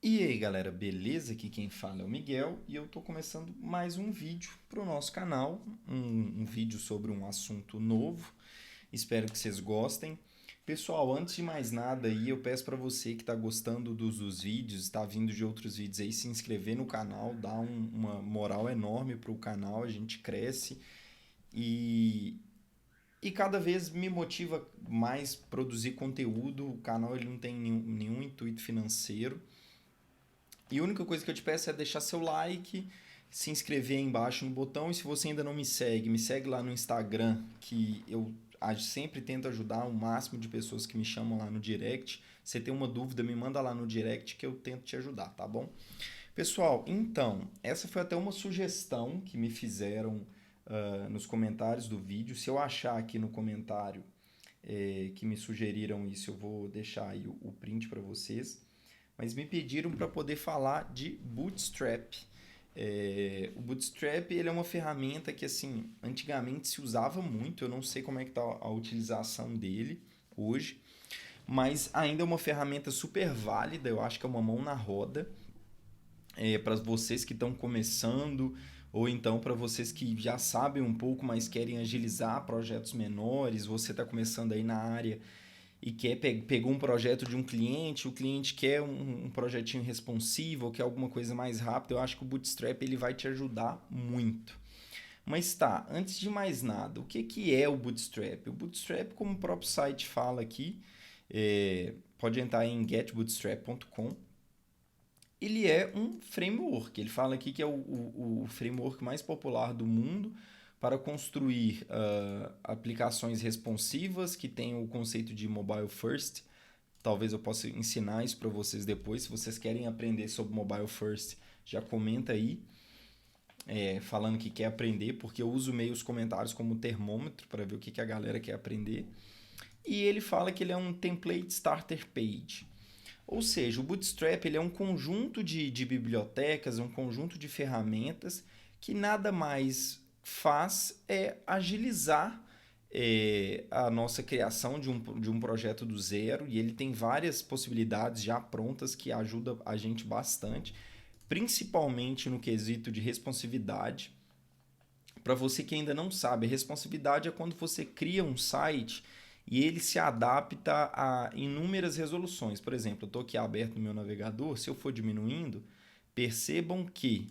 E aí galera, beleza? Aqui quem fala é o Miguel e eu tô começando mais um vídeo para o nosso canal, um vídeo sobre um assunto novo. Espero que vocês gostem. Pessoal, antes de mais nada aí, eu peço para você que está gostando dos vídeos, está vindo de outros vídeos aí, se inscrever no canal, dar uma moral enorme para o canal, a gente cresce e, e cada vez me motiva mais produzir conteúdo. O canal ele não tem nenhum intuito financeiro. E a única coisa que eu te peço é deixar seu like, se inscrever aí embaixo no botão. E se você ainda não me segue lá no Instagram, que eu sempre tento ajudar o máximo de pessoas que me chamam lá no direct. Se você tem uma dúvida, me manda lá no direct que eu tento te ajudar, tá bom? Pessoal, então, essa foi até uma sugestão que me fizeram nos comentários do vídeo. Se eu achar aqui no comentário que me sugeriram isso, eu vou deixar aí o print para vocês, mas me pediram para poder falar de Bootstrap. O Bootstrap ele é uma ferramenta que assim antigamente se usava muito, eu não sei como é que está a utilização dele hoje, mas ainda é uma ferramenta super válida, eu acho que é uma mão na roda para vocês que estão começando ou então para vocês que já sabem um pouco, mas querem agilizar projetos menores. Você está começando aí na área e pegou um projeto de um cliente, o cliente quer um projetinho responsivo, quer alguma coisa mais rápida, eu acho que o Bootstrap ele vai te ajudar muito. Mas tá, antes de mais nada, o que é o Bootstrap? O Bootstrap, como o próprio site fala aqui, pode entrar em getbootstrap.com. Ele é um framework. Ele fala aqui que é o framework mais popular do mundo para construir aplicações responsivas que tem o conceito de mobile first. Talvez eu possa ensinar isso para vocês depois. Se vocês querem aprender sobre mobile first, já comenta aí, falando que quer aprender, porque eu uso meio os comentários como termômetro para ver o que a galera quer aprender. E ele fala que ele é um template starter page. Ou seja, o Bootstrap ele é um conjunto de bibliotecas, um conjunto de ferramentas que nada mais faz é agilizar a nossa criação de um projeto do zero, e ele tem várias possibilidades já prontas que ajudam a gente bastante, principalmente no quesito de responsividade. Para você que ainda não sabe, a responsividade é quando você cria um site e ele se adapta a inúmeras resoluções. Por exemplo, eu estou aqui aberto no meu navegador, se eu for diminuindo, percebam que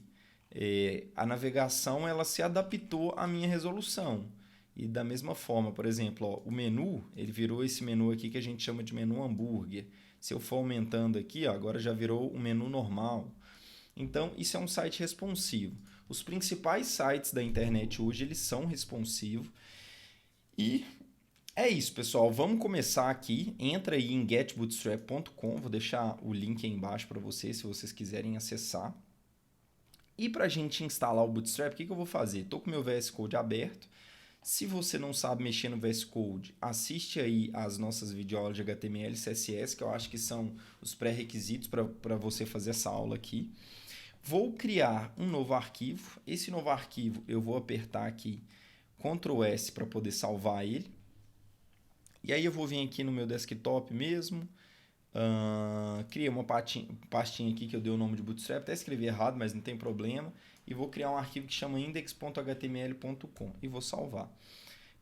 a navegação ela se adaptou à minha resolução. E da mesma forma, por exemplo, ó, o menu, ele virou esse menu aqui que a gente chama de menu hambúrguer. Se eu for aumentando aqui, ó, agora já virou o menu normal. Então, isso é um site responsivo. Os principais sites da internet hoje, eles são responsivos. E é isso, pessoal. Vamos começar aqui. Entra aí em getbootstrap.com. Vou deixar o link aí embaixo para vocês, se vocês quiserem acessar. E para a gente instalar o Bootstrap, o que eu vou fazer? Estou com o meu VS Code aberto. Se você não sabe mexer no VS Code, assiste aí as nossas videoaulas de HTML e CSS, que eu acho que são os pré-requisitos para você fazer essa aula aqui. Vou criar um novo arquivo. Esse novo arquivo eu vou apertar aqui Ctrl S para poder salvar ele. E aí eu vou vir aqui no meu desktop mesmo. Criei uma pastinha aqui que eu dei o nome de Bootstrap. Até escrevi errado, mas não tem problema. E vou criar um arquivo que chama index.html.com e vou salvar.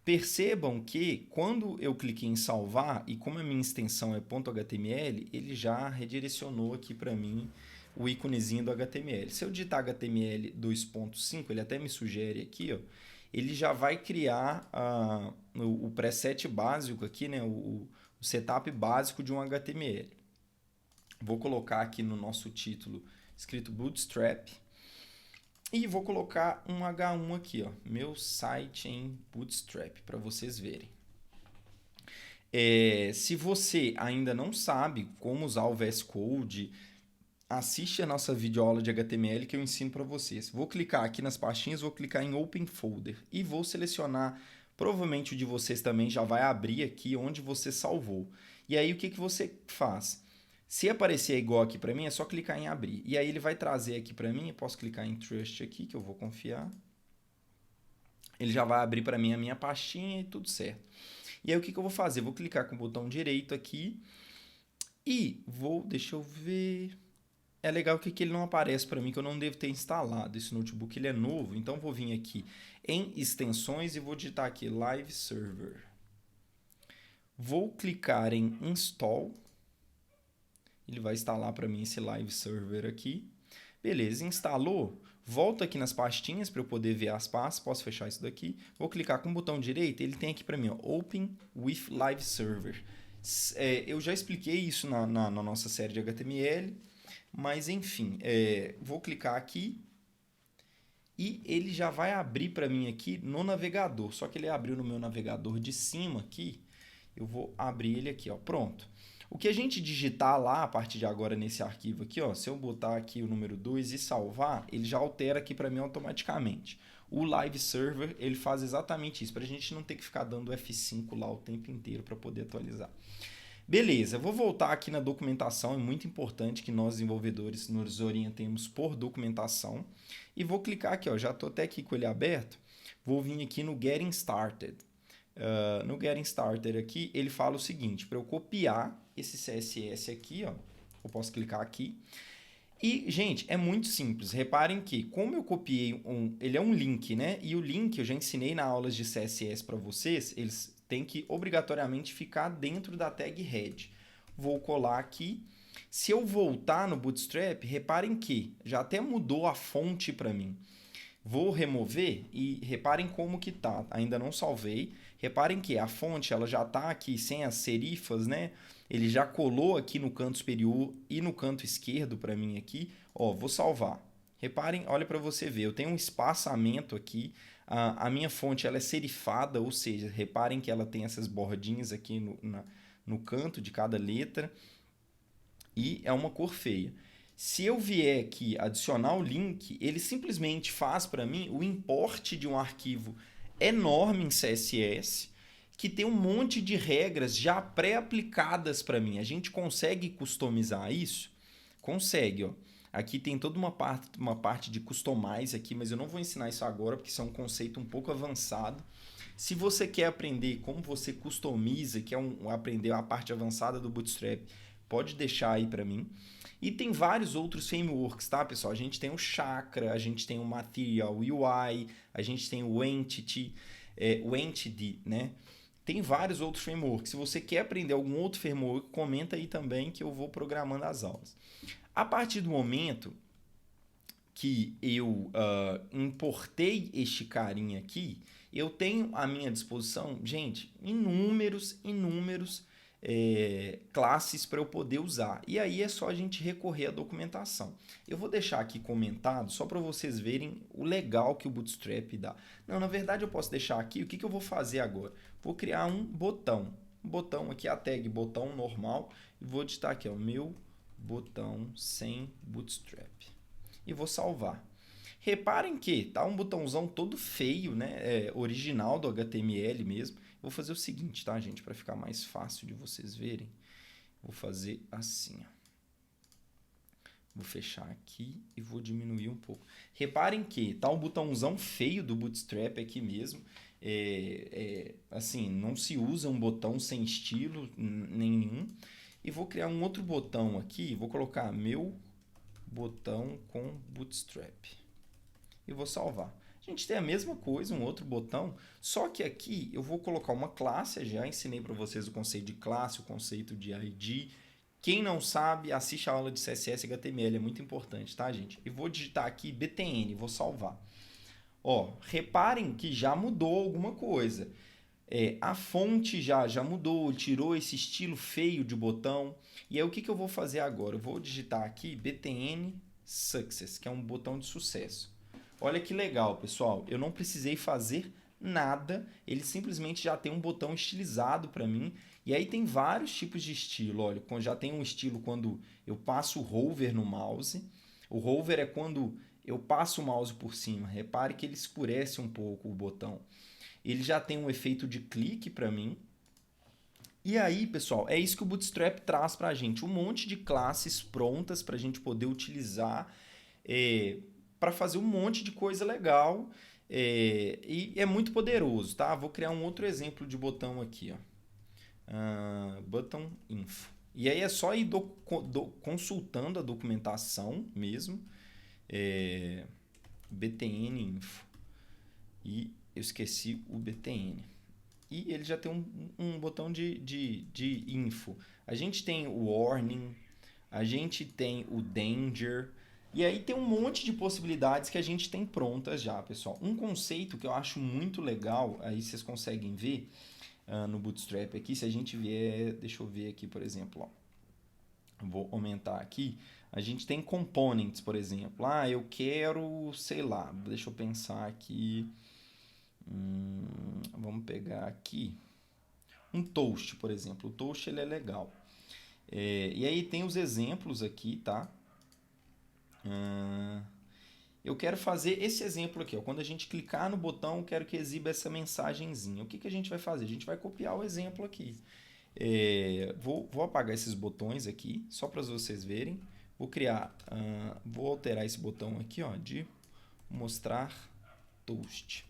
Percebam que quando eu cliquei em salvar, e como a minha extensão é .html, ele já redirecionou aqui para mim o íconezinho do HTML. Se eu digitar HTML 2.5, ele até me sugere aqui, ó, ele já vai criar o preset básico aqui, né, o setup básico de um HTML. Vou colocar aqui no nosso título escrito Bootstrap. E vou colocar um H1 aqui, ó, meu site em Bootstrap, para vocês verem. Se você ainda não sabe como usar o VS Code, assiste a nossa videoaula de HTML que eu ensino para vocês. Vou clicar aqui nas pastinhas, vou clicar em Open Folder e vou selecionar, provavelmente o de vocês também já vai abrir aqui onde você salvou. E aí o que você faz? Se aparecer igual aqui para mim, é só clicar em abrir. E aí ele vai trazer aqui para mim, eu posso clicar em Trust aqui, que eu vou confiar. Ele já vai abrir para mim a minha pastinha e tudo certo. E aí o que eu vou fazer? Vou clicar com o botão direito aqui e vou, deixa eu ver... é legal que aqui ele não aparece para mim, que eu não devo ter instalado. Esse notebook ele é novo, então vou vir aqui em extensões e vou digitar aqui Live Server. Vou clicar em Install. Ele vai instalar para mim esse Live Server aqui. Beleza, instalou. Volto aqui nas pastinhas para eu poder ver as pastas. Posso fechar isso daqui. Vou clicar com o botão direito. Ele tem aqui para mim, ó, Open with Live Server. Eu já expliquei isso na nossa série de HTML. Mas, enfim, vou clicar aqui. E ele já vai abrir para mim aqui no navegador. Só que ele abriu no meu navegador de cima aqui. Eu vou abrir ele aqui, ó. Pronto. O que a gente digitar lá, a partir de agora, nesse arquivo aqui, ó, se eu botar aqui o número 2 e salvar, ele já altera aqui para mim automaticamente. O Live Server, ele faz exatamente isso, para a gente não ter que ficar dando F5 lá o tempo inteiro para poder atualizar. Beleza, vou voltar aqui na documentação, é muito importante que nós desenvolvedores nos orientemos por documentação. E vou clicar aqui, ó, já estou até aqui com ele aberto, vou vir aqui no Getting Started. No Getting Started aqui, ele fala o seguinte, para eu copiar esse CSS aqui, ó, eu posso clicar aqui. E, gente, é muito simples. Reparem que, como eu copiei ele é um link, né? E o link, eu já ensinei na aulas de CSS para vocês, eles têm que obrigatoriamente ficar dentro da tag head. Vou colar aqui. Se eu voltar no Bootstrap, reparem que já até mudou a fonte para mim. Vou remover e reparem como que tá. Ainda não salvei. Reparem que a fonte ela já está aqui sem as serifas, né? Ele já colou aqui no canto superior e no canto esquerdo para mim aqui. Ó, vou salvar. Reparem, olha para você ver, eu tenho um espaçamento aqui. A minha fonte ela é serifada, ou seja, reparem que ela tem essas bordinhas aqui no canto de cada letra. E é uma cor feia. Se eu vier aqui adicionar o link, ele simplesmente faz para mim o import de um arquivo enorme em CSS, que tem um monte de regras já pré-aplicadas para mim. A gente consegue customizar isso? Consegue, ó. Aqui tem toda uma parte de customize aqui, mas eu não vou ensinar isso agora, porque isso é um conceito um pouco avançado. Se você quer aprender como você customiza, quer aprender a parte avançada do Bootstrap, pode deixar aí para mim. E tem vários outros frameworks, tá, pessoal? A gente tem o Chakra, a gente tem o Material UI, a gente tem o Entity, né? Tem vários outros frameworks. Se você quer aprender algum outro framework, comenta aí também que eu vou programando as aulas. A partir do momento que eu importei este carinha aqui, eu tenho à minha disposição, gente, inúmeros classes para eu poder usar. E aí é só a gente recorrer à documentação. Eu vou deixar aqui comentado só para vocês verem o legal que o Bootstrap dá. Não, na verdade eu posso deixar aqui. O que eu vou fazer agora? Vou criar um botão. Um botão aqui, a tag botão normal. E vou digitar aqui, ó, meu botão sem Bootstrap. E vou salvar. Reparem que tá um botãozão todo feio, né? Original do HTML mesmo. Vou fazer o seguinte, tá, gente? Para ficar mais fácil de vocês verem. Vou fazer assim, ó. Vou fechar aqui e vou diminuir um pouco. Reparem que tá um botãozão feio do Bootstrap aqui mesmo. Assim, não se usa um botão sem estilo nenhum. E vou criar um outro botão aqui. Vou colocar meu botão com Bootstrap. E vou salvar. A gente tem a mesma coisa, um outro botão, só que aqui eu vou colocar uma classe, eu já ensinei para vocês o conceito de classe, o conceito de ID. Quem não sabe, assiste a aula de CSS e HTML, é muito importante, tá, gente? E vou digitar aqui btn, vou salvar. Ó, reparem que já mudou alguma coisa. A fonte já mudou, tirou esse estilo feio de botão. E aí o que eu vou fazer agora? Eu vou digitar aqui btn success, que é um botão de sucesso. Olha que legal, pessoal. Eu não precisei fazer nada. Ele simplesmente já tem um botão estilizado para mim. E aí tem vários tipos de estilo. Olha, já tem um estilo quando eu passo o hover no mouse. O hover é quando eu passo o mouse por cima. Repare que ele escurece um pouco o botão. Ele já tem um efeito de clique para mim. E aí, pessoal, é isso que o Bootstrap traz para a gente. Um monte de classes prontas para a gente poder utilizar para fazer um monte de coisa legal e é muito poderoso, tá? Vou criar um outro exemplo de botão aqui, ó. Button info. E aí é só ir consultando a documentação mesmo, BTN Info. E eu esqueci o BTN. E ele já tem um botão de info. A gente tem o warning, a gente tem o danger, e aí tem um monte de possibilidades que a gente tem prontas já, pessoal. Um conceito que eu acho muito legal, aí vocês conseguem ver no Bootstrap aqui, se a gente vier, deixa eu ver aqui, por exemplo, ó. Vou aumentar aqui. A gente tem components, por exemplo. Eu quero, sei lá, deixa eu pensar aqui. Vamos pegar aqui um toast, por exemplo. O toast ele é legal. E aí tem os exemplos aqui, tá? Eu quero fazer esse exemplo aqui. Ó. Quando a gente clicar no botão, eu quero que exiba essa mensagenzinha. O que a gente vai fazer? A gente vai copiar o exemplo aqui. Vou apagar esses botões aqui, só para vocês verem. Vou alterar esse botão aqui, ó, de mostrar toast.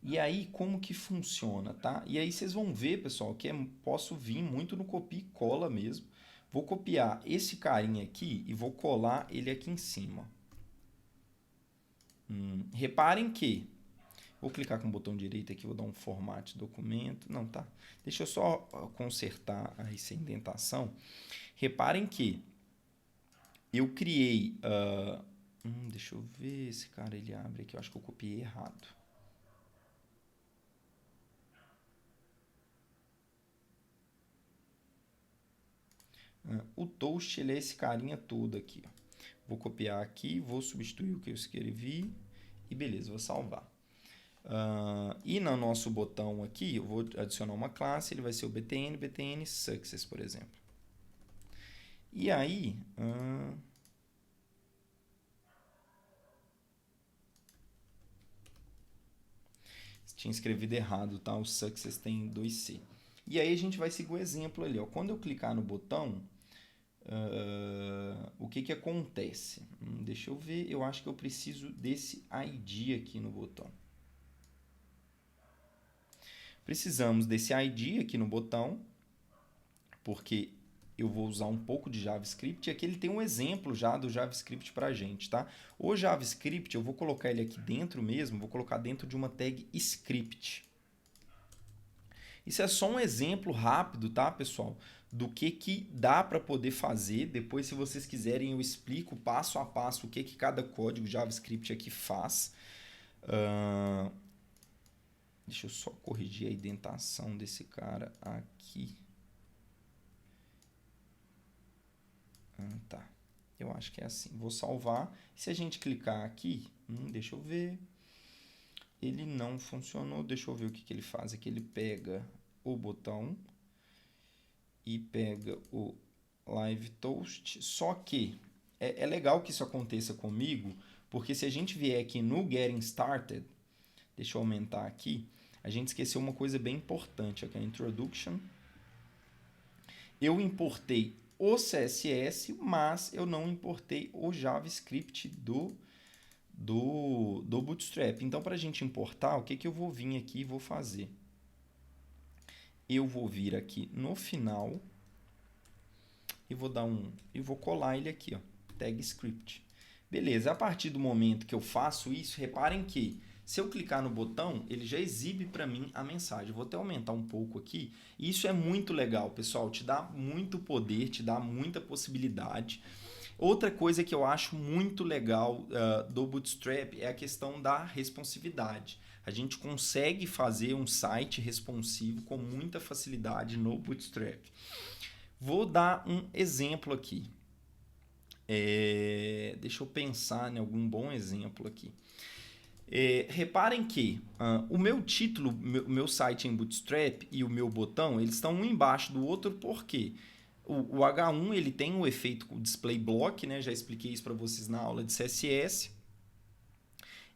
E aí, como que funciona, tá? E aí vocês vão ver, pessoal, que posso vir muito no copia e cola mesmo. Vou copiar esse carinha aqui e vou colar ele aqui em cima. Reparem que... Vou clicar com o botão direito aqui, vou dar um format documento. Não, tá. Deixa eu só consertar essa indentação. Reparem que eu criei... deixa eu ver, esse cara ele abre aqui, eu acho que eu copiei errado. O toast ele é esse carinha todo aqui. Ó. Vou copiar aqui, vou substituir o que eu escrevi e beleza, vou salvar. E no nosso botão aqui, eu vou adicionar uma classe, ele vai ser o BTN Success, por exemplo. E aí... tinha escrevido errado, tá? O Success tem 2C. E aí a gente vai seguir o exemplo ali. Ó. Quando eu clicar no botão, o que acontece? Deixa eu ver, eu acho que eu preciso desse ID aqui no botão. Precisamos desse ID aqui no botão, porque eu vou usar um pouco de JavaScript. E aqui ele tem um exemplo já do JavaScript para a gente, tá? O JavaScript, eu vou colocar ele aqui dentro mesmo, vou colocar dentro de uma tag script. Isso é só um exemplo rápido, tá, pessoal? Do que dá para poder fazer. Depois, se vocês quiserem, eu explico passo a passo o que cada código JavaScript aqui faz. Deixa eu só corrigir a indentação desse cara aqui. Tá. Eu acho que é assim. Vou salvar. Se a gente clicar aqui, deixa eu ver. Ele não funcionou. Deixa eu ver o que ele faz. Aqui ele pega o botão e pega o Live Toast. Só que é legal que isso aconteça comigo, porque se a gente vier aqui no Getting Started, deixa eu aumentar aqui, a gente esqueceu uma coisa bem importante aqui, a Introduction. Eu importei o CSS, mas eu não importei o JavaScript do Bootstrap. Então, para a gente importar, o que eu vou vir aqui e vou fazer? Eu vou vir aqui no final e vou colar ele aqui, ó, tag script. Beleza, a partir do momento que eu faço isso, reparem que se eu clicar no botão, ele já exibe para mim a mensagem. Eu vou até aumentar um pouco aqui. E isso é muito legal, pessoal. Te dá muito poder, te dá muita possibilidade. Outra coisa que eu acho muito legal do Bootstrap é a questão da responsividade. A gente consegue fazer um site responsivo com muita facilidade no Bootstrap. Vou dar um exemplo aqui. Deixa eu pensar em algum bom exemplo aqui. Reparem que o meu título, meu site em Bootstrap e o meu botão, eles estão um embaixo do outro, porque o H1 ele tem o efeito display block, né? Já expliquei isso para vocês na aula de CSS.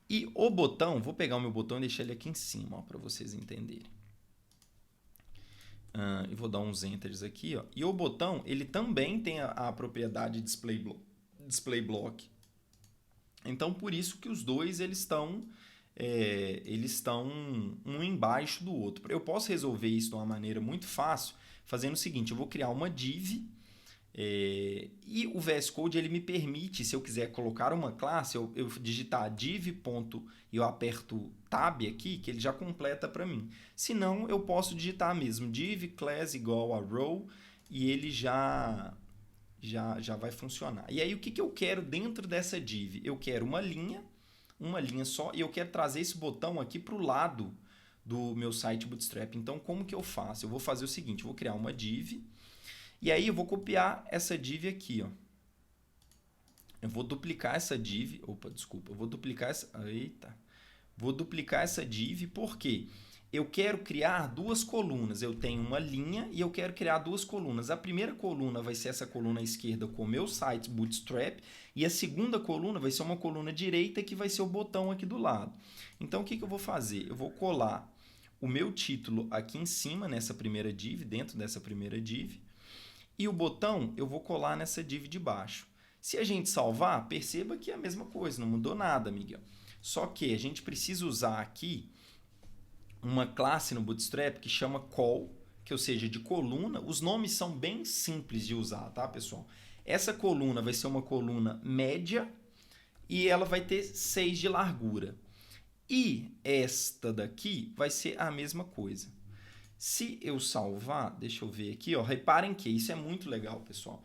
E o botão, vou pegar o meu botão e deixar ele aqui em cima, para vocês entenderem. E vou dar uns enters aqui, ó. E o botão, ele também tem a propriedade display block. Então, por isso que os dois eles estão um embaixo do outro. Eu posso resolver isso de uma maneira muito fácil, fazendo o seguinte, eu vou criar uma div, e o VS Code ele me permite, se eu quiser colocar uma classe, eu digitar div. E eu aperto tab aqui, que ele já completa para mim. Se não, eu posso digitar mesmo, div class igual a row, e ele já vai funcionar. E aí, o que eu quero dentro dessa div? Eu quero uma linha só, e eu quero trazer esse botão aqui para o lado do meu site Bootstrap. Então, como que eu faço? Eu vou fazer o seguinte, eu vou criar uma div, e aí eu vou copiar essa div aqui, ó. Eu vou duplicar essa div, eu vou duplicar essa, vou duplicar essa div, porque eu quero criar duas colunas. Eu tenho uma linha e eu quero criar duas colunas. A primeira coluna vai ser essa coluna à esquerda com o meu site Bootstrap, e a segunda coluna vai ser uma coluna direita que vai ser o botão aqui do lado. Então, o que eu vou fazer? Eu vou colar o meu título aqui em cima, nessa primeira div, dentro dessa primeira div, e o botão eu vou colar nessa div de baixo. Se a gente salvar, perceba que é a mesma coisa, não mudou nada, Miguel. Só que a gente precisa usar aqui uma classe no Bootstrap que chama call, que ou seja, de coluna. Os nomes são bem simples de usar, tá, pessoal? Essa coluna vai ser uma coluna média e ela vai ter 6 de largura. E esta daqui vai ser a mesma coisa. Se eu salvar, deixa eu ver aqui, ó, reparem que isso é muito legal, pessoal.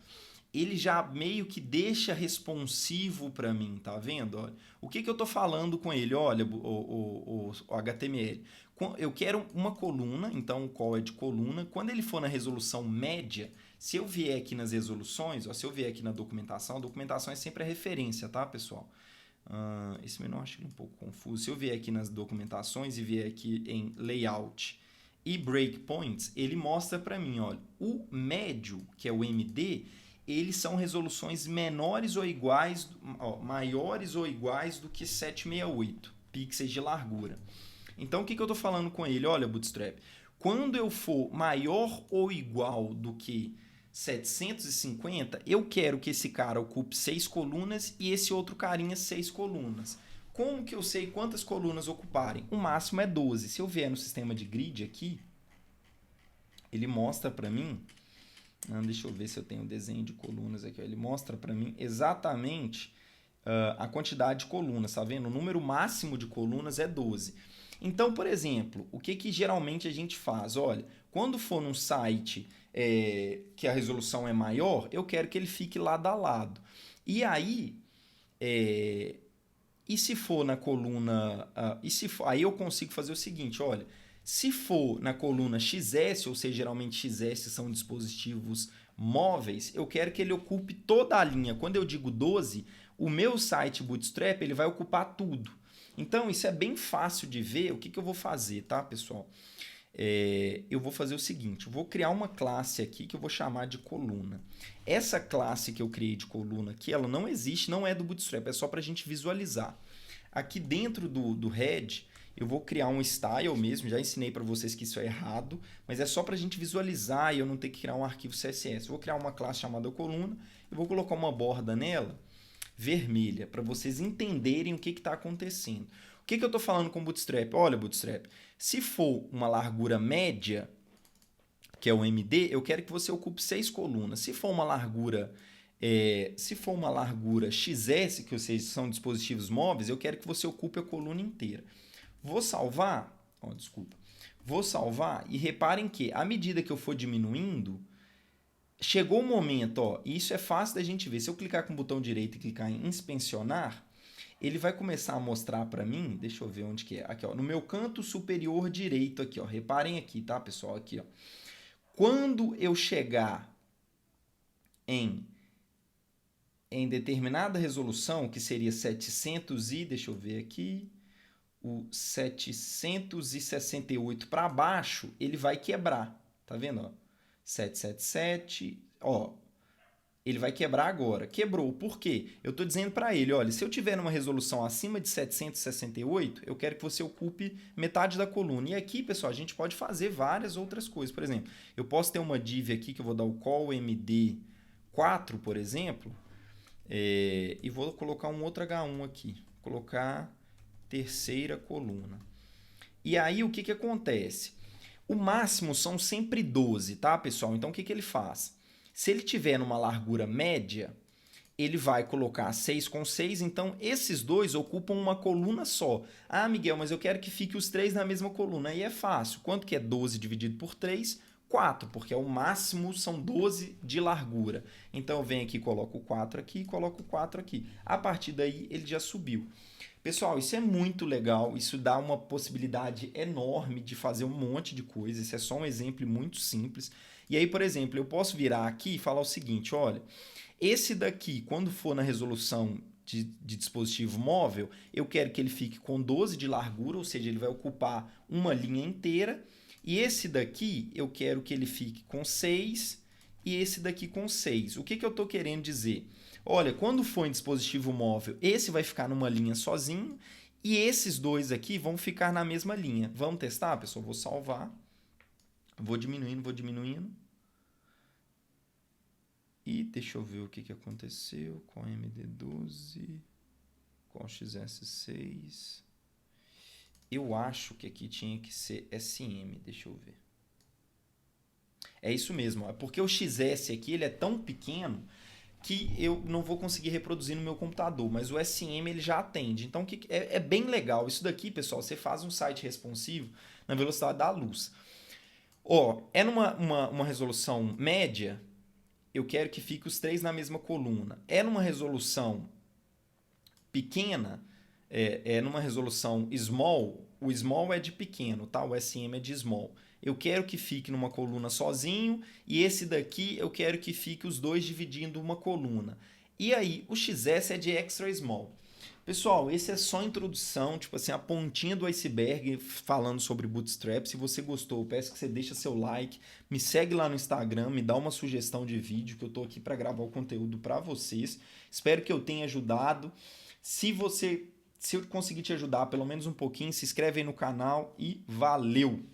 Ele já meio que deixa responsivo para mim, tá vendo? Olha, o que eu estou falando com ele? Olha, o HTML. Eu quero uma coluna, então o call é de coluna. Quando ele for na resolução média, se eu vier aqui nas resoluções, ó, se eu vier aqui na documentação, a documentação é sempre a referência, tá, pessoal? Esse menu eu acho um pouco confuso. Se eu vier aqui nas documentações e vier aqui em layout e breakpoints, ele mostra para mim, olha, o médio, que é o MD, eles são resoluções menores ou iguais, maiores ou iguais do que 768 pixels de largura. Então, o que eu estou falando com ele? Olha, Bootstrap, quando eu for maior ou igual do que 750, eu quero que esse cara ocupe 6 colunas e esse outro carinha 6 colunas. Como que eu sei quantas colunas ocuparem? O máximo é 12. Se eu vier no sistema de grid aqui, ele mostra para mim... deixa eu ver se eu tenho o desenho de colunas aqui. Ele mostra para mim exatamente a quantidade de colunas, tá vendo? O número máximo de colunas é 12. Então, por exemplo, o que geralmente a gente faz? Olha, quando for num site que a resolução é maior, eu quero que ele fique lado a lado. E aí, e se for na coluna... aí eu consigo fazer o seguinte, olha... Se for na coluna XS, ou seja, geralmente XS são dispositivos móveis, eu quero que ele ocupe toda a linha. Quando eu digo 12, o meu site Bootstrap ele vai ocupar tudo. Então, isso é bem fácil de ver. O que eu vou fazer, tá, pessoal? Eu vou fazer o seguinte, eu vou criar uma classe aqui que eu vou chamar de coluna. Essa classe que eu criei de coluna aqui, ela não existe, não é do Bootstrap, é só para a gente visualizar. Aqui dentro do head... eu vou criar um style mesmo, já ensinei para vocês que isso é errado, mas é só para a gente visualizar e eu não ter que criar um arquivo CSS. Eu vou criar uma classe chamada coluna e vou colocar uma borda nela vermelha, para vocês entenderem o que está acontecendo. O que eu estou falando com o Bootstrap? Olha, Bootstrap, se for uma largura média, que é o MD, eu quero que você ocupe 6 colunas. Se for uma largura... XS, que ou seja, são dispositivos móveis, eu quero que você ocupe a coluna inteira. Vou salvar, vou salvar e reparem que à medida que eu for diminuindo, chegou o momento, e isso é fácil da gente ver, se eu clicar com o botão direito e clicar em inspecionar, ele vai começar a mostrar para mim, deixa eu ver onde que é, aqui no meu canto superior direito aqui, reparem aqui, tá pessoal, aqui quando eu chegar em determinada resolução, que seria 700 e, deixa eu ver aqui, o 768 para baixo, ele vai quebrar. Tá vendo? 777, ele vai quebrar agora. Quebrou. Por quê? Eu estou dizendo para ele, olha, se eu tiver numa resolução acima de 768, eu quero que você ocupe metade da coluna. E aqui, pessoal, a gente pode fazer várias outras coisas. Por exemplo, eu posso ter uma div aqui que eu vou dar o call MD4, por exemplo, e vou colocar um outro H1 aqui. Vou colocar... terceira coluna. E aí, o que acontece? O máximo são sempre 12, tá, pessoal? Então, o que ele faz? Se ele tiver numa largura média, ele vai colocar 6 com 6, então esses dois ocupam uma coluna só. Ah, Miguel, mas eu quero que fique os três na mesma coluna. Aí é fácil. Quanto que é 12 dividido por 3? 4, porque é o máximo são 12 de largura. Então eu venho aqui, coloco o 4 aqui e coloco o 4 aqui. A partir daí ele já subiu. Pessoal, isso é muito legal, isso dá uma possibilidade enorme de fazer um monte de coisa, isso é só um exemplo muito simples. E aí, por exemplo, eu posso virar aqui e falar o seguinte, olha, esse daqui, quando for na resolução de dispositivo móvel, eu quero que ele fique com 12 de largura, ou seja, ele vai ocupar uma linha inteira, e esse daqui eu quero que ele fique com 6 e esse daqui com 6. O que eu estou querendo dizer? Olha, quando for em dispositivo móvel, esse vai ficar numa linha sozinho e esses dois aqui vão ficar na mesma linha. Vamos testar, pessoal? Vou salvar. Vou diminuindo. E deixa eu ver o que aconteceu com a MD12, com o XS6. Eu acho que aqui tinha que ser SM, deixa eu ver. É isso mesmo, é porque o XS aqui ele é tão pequeno que eu não vou conseguir reproduzir no meu computador, mas o SM ele já atende. Então é bem legal. Isso daqui, pessoal, você faz um site responsivo na velocidade da luz. Ó, é uma resolução média, eu quero que fique os três na mesma coluna. É numa resolução pequena, numa resolução small, o small é de pequeno, tá? O SM é de small. Eu quero que fique numa coluna sozinho e esse daqui eu quero que fique os dois dividindo uma coluna. E aí, o XS é de extra small. Pessoal, esse é só a introdução, tipo assim, a pontinha do iceberg falando sobre Bootstrap. Se você gostou, eu peço que você deixe seu like, me segue lá no Instagram, me dá uma sugestão de vídeo que eu tô aqui para gravar o conteúdo para vocês. Espero que eu tenha ajudado. Se eu conseguir te ajudar pelo menos um pouquinho, se inscreve aí no canal e valeu!